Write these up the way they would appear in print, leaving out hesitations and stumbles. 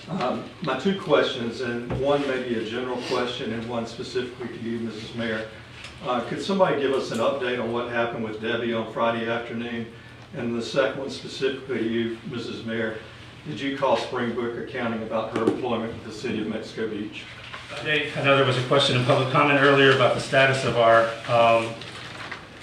My two questions, and one maybe a general question and one specifically to you, Mrs. Mayor. Could somebody give us an update on what happened with Debbie on Friday afternoon? And the second one specifically to you, Mrs. Mayor. Did you call Springbrook Accounting about her employment with the City of Mexico Beach? Dave, I know there was a question in public comment earlier about the status of our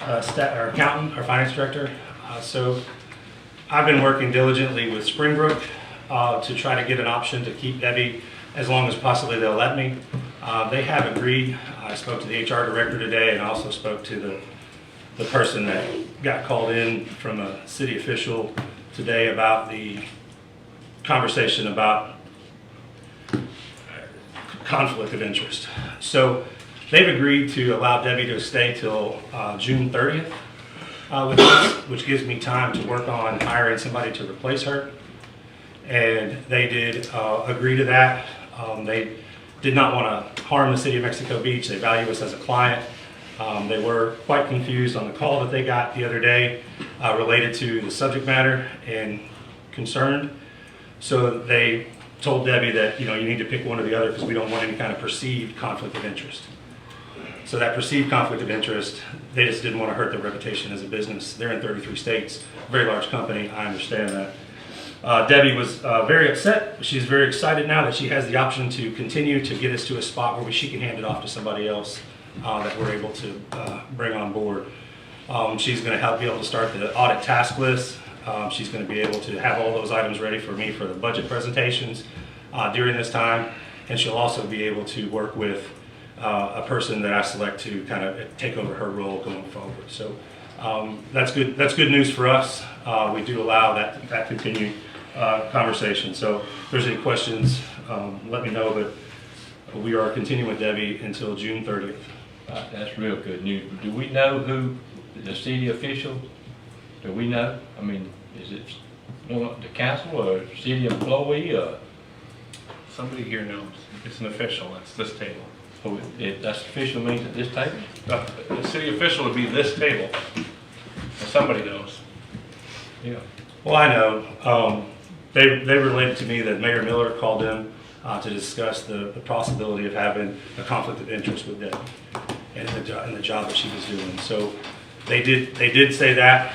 accountant, our finance director. So I've been working diligently with Springbrook to try to get an option to keep Debbie as long as possibly they'll let me. They have agreed. I spoke to the HR director today and also spoke to the person that got called in from a city official today about the conversation about conflict of interest. So they've agreed to allow Debbie to stay till June 30th with us, which gives me time to work on hiring somebody to replace her. And they did agree to that. They did not want to harm the City of Mexico Beach. They value us as a client. They were quite confused on the call that they got the other day related to the subject matter and concerned. So they told Debbie that, you need to pick one or the other because we don't want any kind of perceived conflict of interest. So that perceived conflict of interest, they just didn't want to hurt their reputation as a business. They're in 33 states, very large company, I understand that. Debbie was very upset. She's very excited now that she has the option to continue to get us to a spot where she can hand it off to somebody else that we're able to bring on board. She's going to be able to start the audit task list. She's going to be able to have all those items ready for me for the budget presentations during this time. And she'll also be able to work with a person that I select to kind of take over her role going forward. So that's good. That's good news for us. We do allow that continued conversation. So if there's any questions, let me know. But we are continuing with Debbie until June 30th. That's real good news. Do we know who the city official? Do we know? I mean, is it the council or a city employee or? Somebody here knows. It's an official. That's this table. Oh, that's official means at this table? The city official would be this table. Well, somebody knows. Yeah. Well, I know. They related to me that Mayor Miller called them to discuss the possibility of having a conflict of interest with Debbie and the job that she was doing. So they did say that,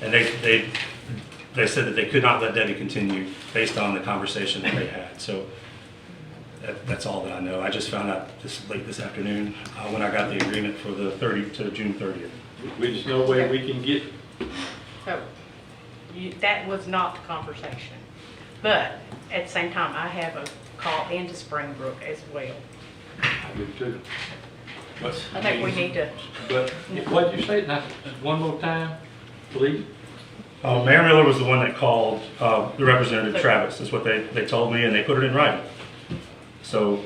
and they said that they could not let Debbie continue based on the conversation that they had. So that's all that I know. I just found out late this afternoon when I got the agreement for the June 30th. There's no way we can get. So that was not the conversation. But at the same time, I have a call into Springbrook as well. I do too. I think we need to. But what did you say? Now, one more time, please. Mayor Miller was the one that called the representative Travis. That's what they told me, and they put it in writing. So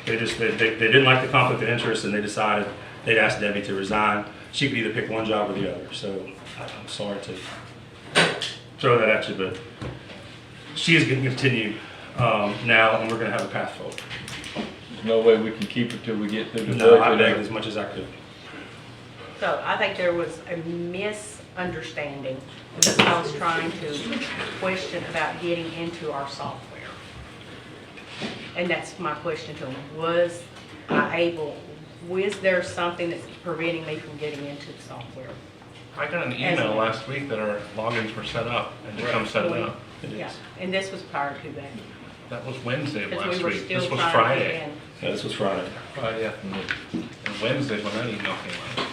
they didn't like the conflict of interest, and they decided they'd ask Debbie to resign. She could either pick one job or the other. So I'm sorry to throw that at you, but she is going to continue now, and we're going to have a path forward. There's no way we can keep it till we get through the No, budget. I begged as much as I could. So I think there was a misunderstanding because I was trying to question about getting into our software. And that's my question to him. Was there something that's preventing me from getting into the software? I got an email last week that our logins were set up and to come set it up. Yeah, and this was prior to that. That was Wednesday of Because last we were week. still This was trying to get Friday. in. Yeah, this was Friday. Friday afternoon. And Wednesday when that email came out.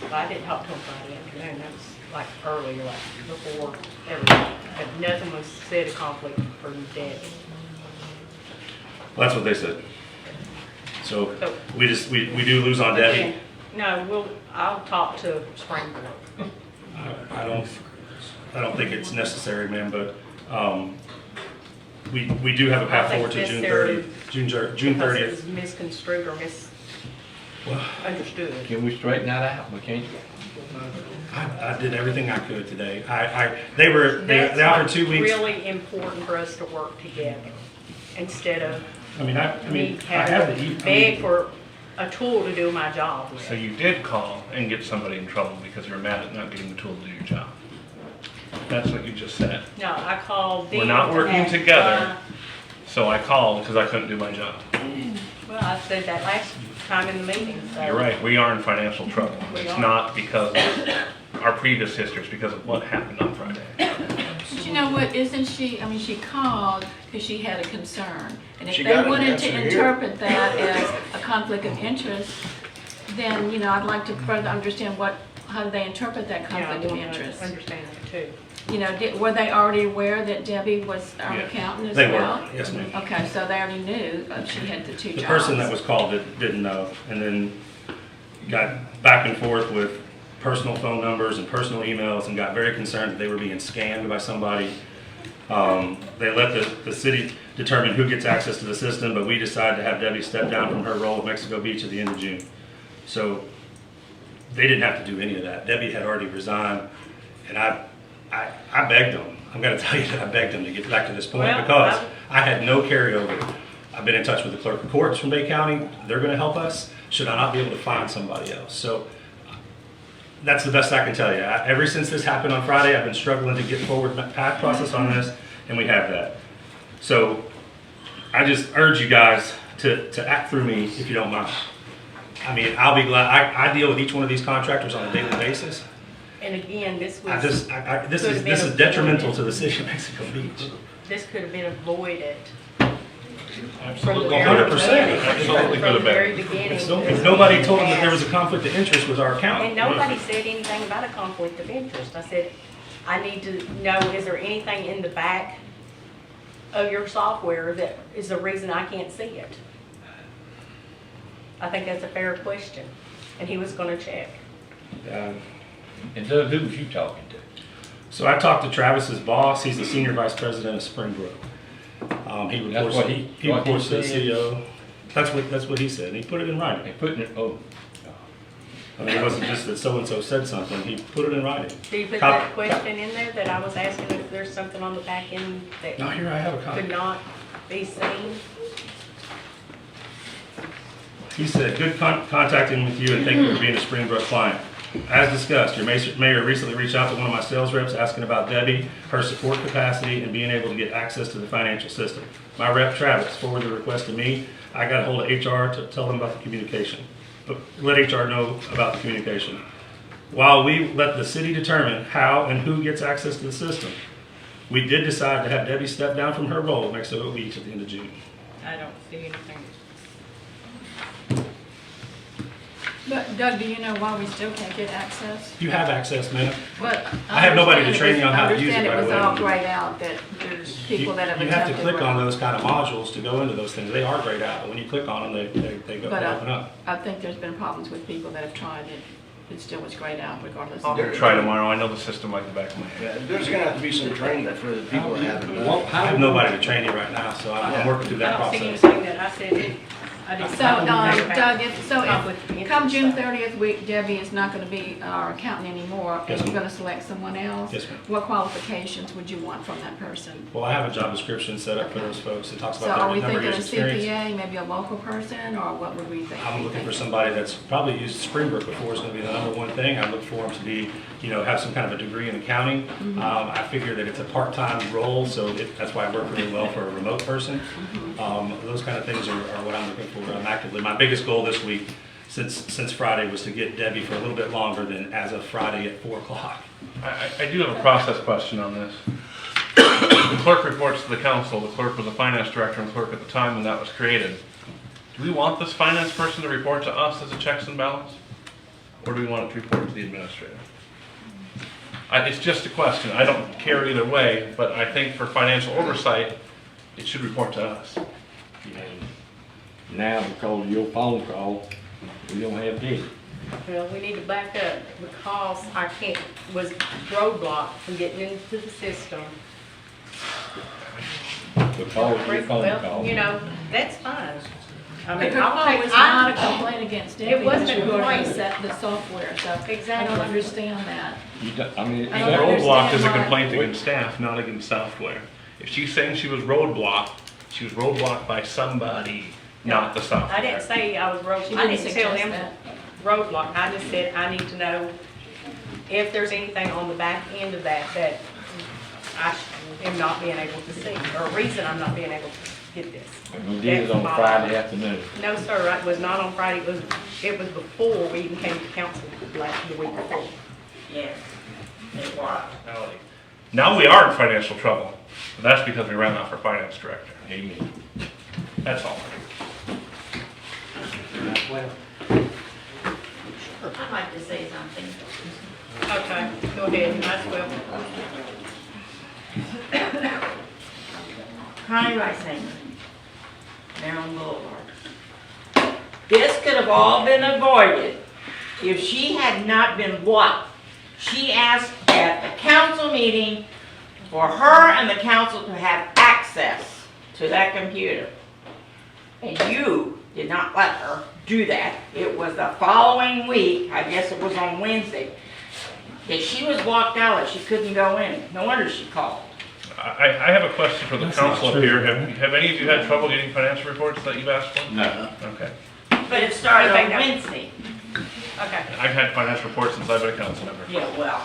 Well, I didn't talk to him Friday afternoon. That was like earlier, like before everything. But nothing was said of conflict for Debbie. Well, that's what they said. So we do lose on Debbie. No, I'll talk to Springbrook. I don't think it's necessary, ma'am, but we do have a path forward to June 30th. June Because it 30th. was misconstrued or misunderstood. Can we straighten that out? We can't. I did everything I could today. They offered 2 weeks. That's really important for us to work together instead of I have me the having to beg for a tool to do my job with. So you did call and get somebody in trouble because you're mad at not getting the tool to do your job. That's what you just said. No, I called them. We're not working and, together. So I called because I couldn't do my job. Well, I said that last time in the meeting, so. You're right, we are in financial trouble. We It's are. not because of our previous history, it's because of what happened on Friday. But you know what, isn't she, I mean, she called because she had a concern. And if She they got an wanted to answer here. interpret that as a conflict of interest, then, I'd like to further understand how do they interpret that Yeah, I conflict of want to interest? understand that too. Were they already aware that Debbie was our Yeah. accountant as They were, well? yes, ma'am. Okay, so they already knew she had the two jobs. The person that was called didn't know, and then got back and forth with personal phone numbers and personal emails, and got very concerned that they were being scammed by somebody. They let the city determine who gets access to the system, but we decided to have Debbie step down from her role at Mexico Beach at the end of June. So they didn't have to do any of that. Debbie had already resigned, and I begged them. I'm gonna tell you that I begged them to get back to this point Well, because I had no carryover. I've been in touch with the clerk of courts from Bay County. They're gonna help us. Should I not be able to find somebody else? So that's the best I can tell you. Ever since this happened on Friday, I've been struggling to get forward path process on this, and we have that. So I just urge you guys to act through me if you don't mind. I mean, I'll be glad. I deal with each one of these contractors on a daily basis. And again, this This Could have is been detrimental to the city of Mexico Beach. could have been avoided. Absolutely. 100%. Absolutely could From have the very been. beginning. If nobody told them that there was a conflict of interest with our And accountant. nobody said anything about a conflict of interest. I said, I need to know, is there anything in the back of your software that is the reason I can't see it? I think that's a fair question, and he was gonna check. And Doug, who was you talking to? So I talked to Travis's boss. He's the senior vice president of Springbrook. He reports, what he he reports to the said? CEO. That's what he said. And he put it in writing. They putting it, oh, I mean, it wasn't just that so-and-so said something. He put it in writing. Do you put Cop- that question in there that I was asking if there's something on the back end that Now, here I have a could copy. not be seen? He said, good contacting with you and thank you for being a Springbrook client. As discussed, your mayor recently reached out to one of my sales reps asking about Debbie, her support capacity, and being able to get access to the financial system. My rep, Travis, forwarded the request to me. I got a hold of HR to tell them about the communication. Let HR know about the communication. While we let the city determine how and who gets access to the system, we did decide to have Debbie step down from her role at Mexico Beach at the end of June. I don't see anything. But Doug, do you know why we still can't get access? You have access, ma'am. But I have nobody to train you on how to use it I right understand it was away. all grayed out, that there's people that have You have to attempted. click on those kind of modules to go into those things. They are grayed out. When you click on them, they go But open up. I think there's been problems with people that have tried it. It still was grayed out regardless. I'll of try tomorrow, I know the system like the back of my hand. Yeah, there's gonna have to be some training for the people that haven't done it. I have nobody to train you right now, so I'm working through that I don't see process. anything that I said. I didn't. So, Doug, if Conflict of interest come June stuff. 30th, Debbie is not going to be our accountant anymore, Yes, and you're ma'am. going to select someone else? Yes, ma'am. What qualifications would you want from that person? Well, I have a job description set up for those folks. It talks So about are their we number of thinking a years experience. CPA, maybe a local person, or what would we think? I'm looking for somebody that's probably used Springbrook before. It's going to be the number one thing. I look for them to be, have some kind of a degree in accounting. Mm-hmm. I figure that it's a part-time role, so that's why I work really well for a remote person. Mm-hmm. Those kind of things are what I'm looking for. I'm actively. My biggest goal this week, since Friday, was to get Debbie for a little bit longer than as of Friday at 4 o'clock. I do have a process question on this. The clerk reports to the council, the clerk was the finance director and clerk at the time when that was created. Do we want this finance person to report to us as a checks and balance? Or do we want it to report to the administrator? It's just a question, I don't care either way, but I think for financial oversight, it should report to us. now because of your phone call, we don't have this. Well, we need to back up because was roadblocked from getting into the system. Because of your phone Well, call. that's fine. I The mean, I'll call take, was not a complaint against Debbie. It wasn't a it's regarding complaint. the software, so I Exactly. don't understand that. You don't- I mean, I don't Roadblock is a understand why- complaint against staff, not against software. If she's saying she was roadblocked by somebody, not the software. I didn't say I was She I didn't didn't tell suggest them that. roadblock. I just said I need to know if there's anything on the back end of that am not being able to see, or a reason I'm not being able to get this. And we did it That's on my- Friday afternoon. No, sir, it was not on Friday, it was before we even came to council the week before. Yes, it was. Now we are in financial trouble, but that's because we ran off our finance director. Amen. That's all. Well, I'd like to say something. Okay, go ahead, might as well. Connie Rice, Maryland Boulevard. This could have all been avoided if she had not been what? She asked at the council meeting for her and the council to have access to that computer. And you did not let her do that. It was the following week, I guess it was on Wednesday, that she was locked out, she couldn't go in. No wonder she called. I have a question for the That's council not up true. here. Have any of you had trouble getting financial reports that you've asked for? No. Okay. But it started Okay, on now- Wednesday. Okay, I've had financial reports since I've been a council member. Yeah, well,